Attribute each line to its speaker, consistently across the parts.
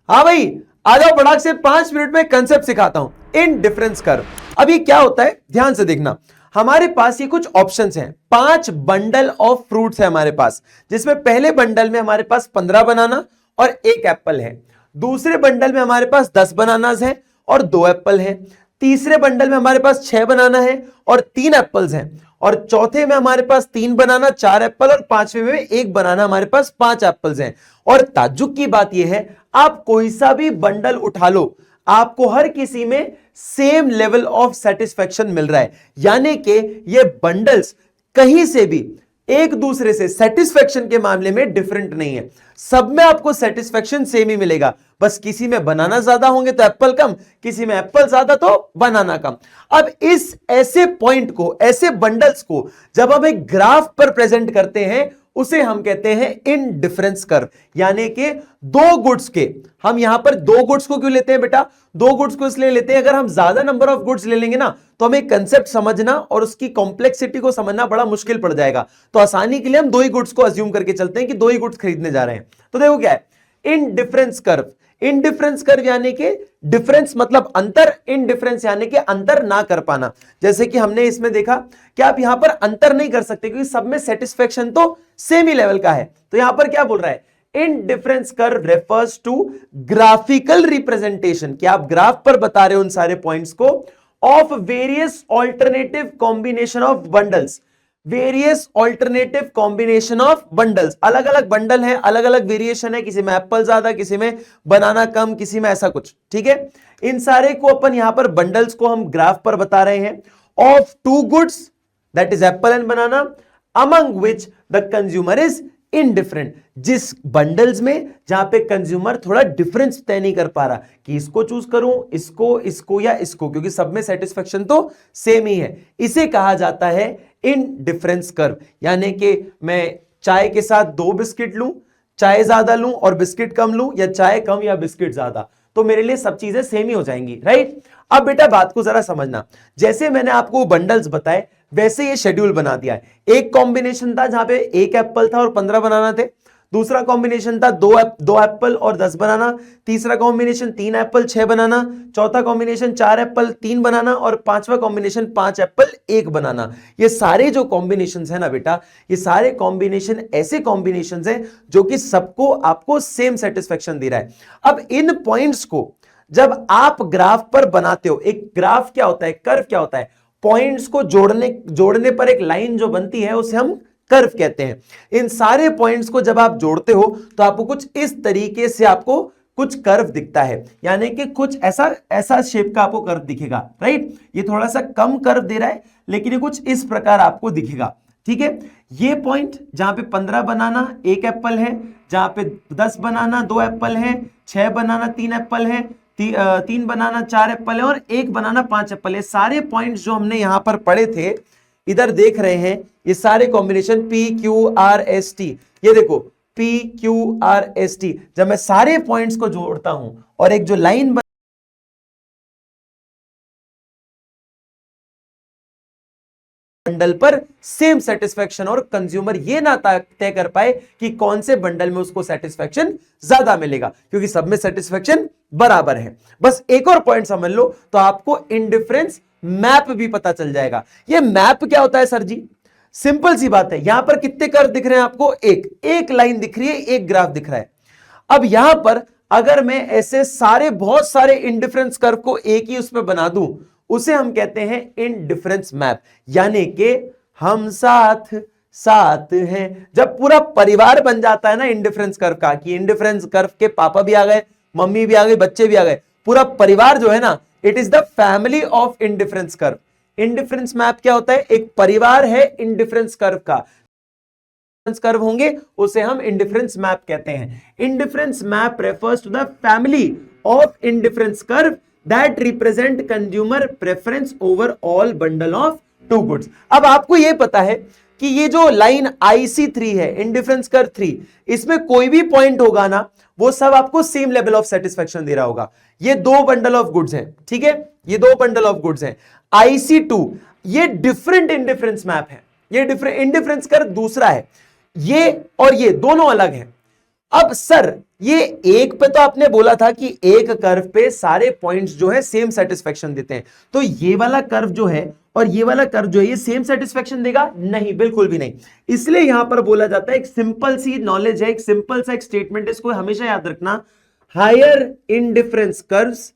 Speaker 1: हाँ भाई, आ जाओ फटाक से, 5 मिनट में कंसेप्ट सिखाता हूं, इनडिफरेंस कर्व। अब ये क्या होता है ध्यान से देखना। हमारे पास ये कुछ ऑप्शंस हैं, 5 बंडल ऑफ फ्रूट्स है हमारे पास, जिसमें पहले बंडल में हमारे पास 15 बनाना और 1 एप्पल है। दूसरे बंडल में हमारे पास 10 बनानास हैं और 2 एप्पल हैं। तीसरे बंडल में हमारे पास 6 बनाना है और 3 एप्पल्स हैं। और चौथे में हमारे पास 3 बनाना, 4 एप्पल, और पांचवें में 1 बनाना, हमारे पास 5 एप्पल्स हैं। और ताज्जुब की बात यह है, आप कोई सा भी बंडल उठा लो, आपको हर किसी में सेम लेवल ऑफ सेटिस्फेक्शन मिल रहा है। यानी कि ये बंडल्स कहीं से भी एक दूसरे से सेटिस्फेक्शन के मामले में डिफरेंट नहीं है, सब में आपको सेटिस्फेक्शन सेम ही मिलेगा। बस किसी में बनाना ज्यादा होंगे तो एप्पल कम, किसी में एप्पल ज्यादा तो बनाना कम। अब इस ऐसे पॉइंट को, ऐसे बंडल्स को जब हम एक ग्राफ पर प्रेजेंट करते हैं, उसे हम कहते हैं इनडिफरेंस कर्व। यानी कि दो गुड्स के, हम यहां पर दो गुड्स को क्यों लेते हैं बेटा? दो गुड्स को इसलिए लेते हैं, अगर हम ज्यादा नंबर ऑफ गुड्स ले लेंगे ना, तो हमें कंसेप्ट समझना और उसकी कॉम्प्लेक्सिटी को समझना बड़ा मुश्किल पड़ जाएगा। तो आसानी के लिए हम दो ही गुड्स को अज्यूम करके चलते हैं कि दो ही गुड्स खरीदने जा रहे हैं। तो देखो क्या है इनडिफरेंस कर्व। इनडिफरेंस कर्व यानी कि डिफरेंस मतलब अंतर, इनडिफरेंस यानी कि अंतर ना कर पाना। जैसे कि हमने इसमें देखा कि आप यहां पर अंतर नहीं कर सकते क्योंकि सब में सेटिस्फेक्शन तो सेम ही लेवल का है। तो यहां पर क्या बोल रहा है, indifference curve refers to graphical representation, कि आप ग्राफ पर बता रहे हो उन सारे पॉइंट्स को, of various alternative combination of bundles. Various alternative combination of bundles, अलग अलग बंडल है, अलग अलग वेरिएशन है, किसी में एप्पल ज्यादा, किसी में बनाना कम, किसी में ऐसा कुछ। ठीक है, इन सारे को अपन यहां पर बंडल्स को हम ग्राफ पर बता रहे हैं, of two goods that is apple and banana, among which the consumer is indifferent. जिस बंडल्स में जहां पे कंज्यूमर थोड़ा डिफरेंस तय नहीं कर पा रहा कि इसको चूज करूं, इसको, इसको या इसको, क्योंकि सब में सेटिस्फेक्शन तो सेम ही है, इसे कहा जाता है इनडिफरेंस कर्व। यानी कि मैं चाय के साथ 2 बिस्किट लूं, चाय ज्यादा लूं और बिस्किट कम लूं, या चाय कम या बिस्किट ज्यादा, तो मेरे लिए सब चीजें सेम ही हो जाएंगी, राइट। अब बेटा बात को जरा समझना, जैसे मैंने आपको बंडल्स बताए वैसे ये शेड्यूल बना दिया है। एक कॉम्बिनेशन था जहां पे 1 एप्पल था और 15 बनाना थे। दूसरा कॉम्बिनेशन था 2 एप्पल और 10 बनाना। तीसरा कॉम्बिनेशन 3 एप्पल 6 बनाना। चौथा कॉम्बिनेशन 4 एप्पल 3 बनाना। और पांचवा कॉम्बिनेशन 5 एप्पल 1 बनाना। ये सारे जो कॉम्बिनेशंस है ना बेटा, ये सारे कॉम्बिनेशन ऐसे कॉम्बिनेशंस हैं जो कि सबको आपको सेम सेटिस्फेक्शन दे रहा है। अब इन पॉइंट्स को जब आप ग्राफ पर बनाते हो, एक ग्राफ क्या होता है, कर्व क्या होता है, पॉइंट्स को जोड़ने पर एक लाइन जो बनती है उसे हम कर्व कहते हैं। इन सारे पॉइंट्स को जब आप जोड़ते हो तो आपको कुछ इस तरीके से आपको कुछ कर्व दिखता है, यानी कि कुछ ऐसा शेप का आपको कर्व दिखेगा, राइट। ये थोड़ा सा कम कर्व दे रहा है लेकिन ये कुछ इस प्रकार आपको दिखेगा, ठीक है। ये पॉइंट जहां पे 15 बनाना 1 एप्पल है, जहां पे 10 बनाना 2 एप्पल है, 6 बनाना 3 एप्पल है, 3 बनाना 4 एप्पल है और 1 बनाना 5 एप्पल है। सारे पॉइंट्स जो हमने यहां पर पढ़े थे, इधर देख रहे हैं, ये सारे कॉम्बिनेशन PQRST, ये देखो PQRST, जब मैं सारे पॉइंट्स को जोड़ता हूं और एक जो लाइन बंडल पर सेम सेटिस्फेक्शन, और कंज्यूमर ये ना तय कर पाए कि कौन से बंडल में उसको सेटिस्फेक्शन ज्यादा मिलेगा, क्योंकि सब में सेटिस्फेक्शन बराबर है। बस एक और पॉइंट समझ लो तो आपको इनडिफरेंस मैप भी पता चल जाएगा। ये मैप क्या होता है सर जी? सिंपल सी बात है, यहां पर कितने कर्व दिख रहे हैं आपको? एक लाइन दिख रही है, एक ग्राफ दिख रहा है। अब यहां पर अगर मैं ऐसे बहुत सारे इनडिफरेंस कर्व को एक ही उसमें बना दूं, उसे हम कहते हैं इनडिफरेंस मैप। यानी कि हम साथ साथ हैं। जब पूरा परिवार बन जाता है ना इनडिफरेंस कर्व का, कि इनडिफरेंस कर्व के पापा भी आ गए, मम्मी भी आ गई, बच्चे भी आ गए, पूरा परिवार जो है ना, it is the family of indifference curve. Indifference map क्या होता है? एक परिवार है इनडिफरेंस कर्व का, कर्व होंगे उसे हम इंडिफरेंस मैप कहते हैं। Indifference map refers to the family of indifference curve that represent consumer preference over all bundle of two goods. अब आपको यह पता है कि ये जो लाइन IC3 है, इंडिफरेंस कर्व 3, इसमें कोई भी पॉइंट होगा ना, वो सब आपको सेम लेवल ऑफ सेटिस्फेक्शन दे रहा होगा। ये 2 बंडल ऑफ गुड्स हैं, ठीक है, ये 2 बंडल ऑफ गुड्स हैं। IC2 ये डिफरेंट इंडिफरेंस मैप है, ये डिफरेंट इंडिफरेंस कर्व दूसरा है। ये और ये दोनों अलग हैं। अब सर ये एक पे तो आपने बोला था कि एक कर्व पे सारे पॉइंट्स जो है सेम सेटिस्फेक्शन देते हैं, तो ये वाला कर्व जो है और ये वाला कर्व जो है ये सेम सेटिस्फेक्शन देगा? नहीं, बिल्कुल भी नहीं। इसलिए यहां पर बोला जाता है, एक सिंपल सी नॉलेज है, एक सिंपल सा एक स्टेटमेंट, इसको हमेशा याद रखना, higher indifference curves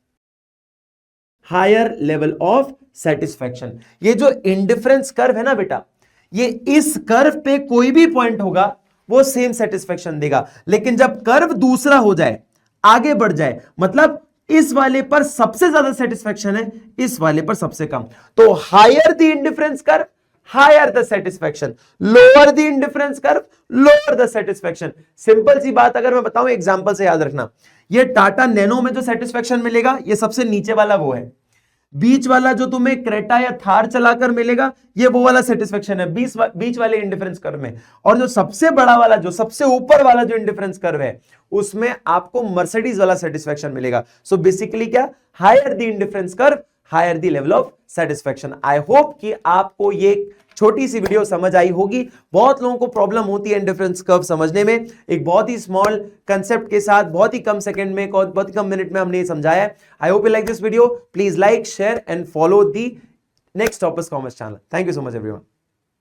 Speaker 1: higher level of satisfaction. ये जो इंडिफरेंस कर्व है ना बेटा, ये इस कर्व पे कोई भी पॉइंट होगा वो सेम सेटिस्फेक्शन देगा, लेकिन जब कर्व दूसरा हो जाए, आगे बढ़ जाए, मतलब इस वाले पर सबसे ज्यादा सेटिस्फेक्शन है, इस वाले पर सबसे कम, तो higher the indifference curve higher the satisfaction, lower the indifference curve lower the satisfaction. Simple सी बात अगर मैं बताऊं एग्जांपल से याद रखना, ये टाटा नैनो में जो सेटिस्फेक्शन मिलेगा, ये सबसे नीचे वाला वो है, बीच वाला जो तुम्हें क्रेटा या थार चलाकर मिलेगा, ये वो वाला सेटिस्फेक्शन है बीच वाले इंडिफरेंस कर्व में, और जो सबसे बड़ा वाला, जो सबसे ऊपर वाला जो इंडिफरेंस कर्व है, उसमें आपको मर्सिडीज वाला सेटिस्फेक्शन मिलेगा। सो बेसिकली क्या, higher the indifference curve higher the level of satisfaction. I hope कि आपको ये छोटी सी वीडियो समझ आई होगी। बहुत लोगों को प्रॉब्लम होती है इंडिफरेंस कर्व समझने में, एक बहुत ही स्मॉल कंसेप्ट के साथ बहुत ही कम सेकंड में, बहुत ही कम मिनट में हमने ये समझाया है। I hope you like this video. Please like, share and follow the next toppers commerce channel. Thank you so much everyone.